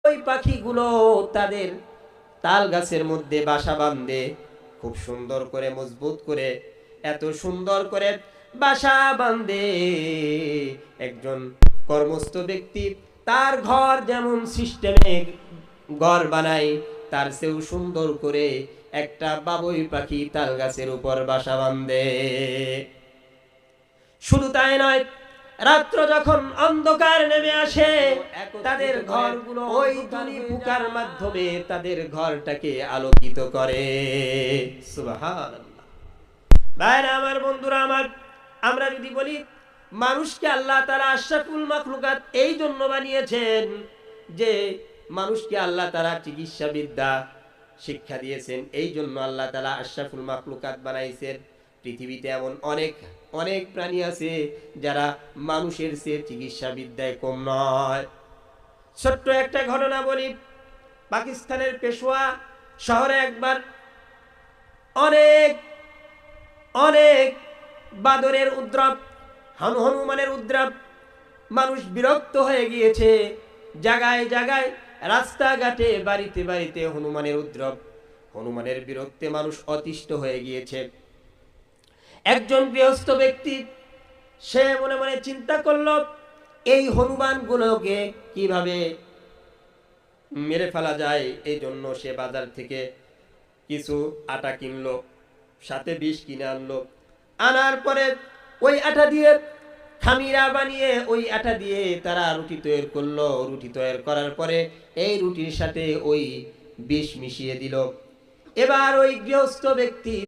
ওই পাখিগুলো তাদের তাল গাছের মধ্যে বাসা বাঁধে খুব সুন্দর করে মজবুত করে, এত সুন্দর করে বাসা বাঁধে। একজন কর্মস্থ ব্যক্তি তার ঘর যেমন সিস্টেমে ঘর বানায়, তার চেয়েও সুন্দর করে একটা বাবুই পাখি তাল গাছের উপর বাসা বাঁধে। শুধু তাই নয়, রাত্র যখন অন্ধকার নেমে আসে, তাদের ঘরগুলো ওই দুলি পোকার মাধ্যমে তাদের ঘরটাকে আলোকিত করে। সুবহানাল্লাহ। ভাইরা আমার, বন্ধুরা আমার, আমরা যদি বলি মানুষকে আল্লাহ তাআলা আশরাফুল মাখলুকাত এই জন্য বানিয়েছেন যে মানুষকে আল্লাহ তাআলা চিকিৎসা বিদ্যা শিক্ষা দিয়েছেন, এই জন্য আল্লাহ তাআলা আশরাফুল মাখলুকাত বানাইছেন। পৃথিবীতে এমন অনেক অনেক প্রাণী আছে যারা মানুষের চেয়ে চিকিৎসা বিদ্যায় কম নয়। ছোট্ট একটা ঘটনা বলি। পাকিস্তানের পেশোয়া শহরে একবার অনেক অনেক বাদরের উদ্রব, হনুমানের উদ্রব। মানুষ বিরক্ত হয়ে গিয়েছে, জায়গায় জায়গায় রাস্তাঘাটে বাড়িতে বাড়িতে হনুমানের উদ্রব। হনুমানের বিরক্তে মানুষ অতিষ্ঠ হয়ে গিয়েছে। একজন গৃহস্থ ব্যক্তি সে মনে মনে চিন্তা করলো এই হনুমানগুলোকে কিভাবে মেরে ফেলা যায়। এই জন্য সে বাজার থেকে কিছু আটা কিনলো, সাথে বিষ কিনে আনলো। আনার পরে ওই আটা দিয়ে খামিরা বানিয়ে ওই আটা দিয়ে তারা রুটি তৈরি করলো। রুটি তৈরি করার পরে এই রুটির সাথে ওই বিষ মিশিয়ে দিল। এবার ওই গৃহস্থ ব্যক্তি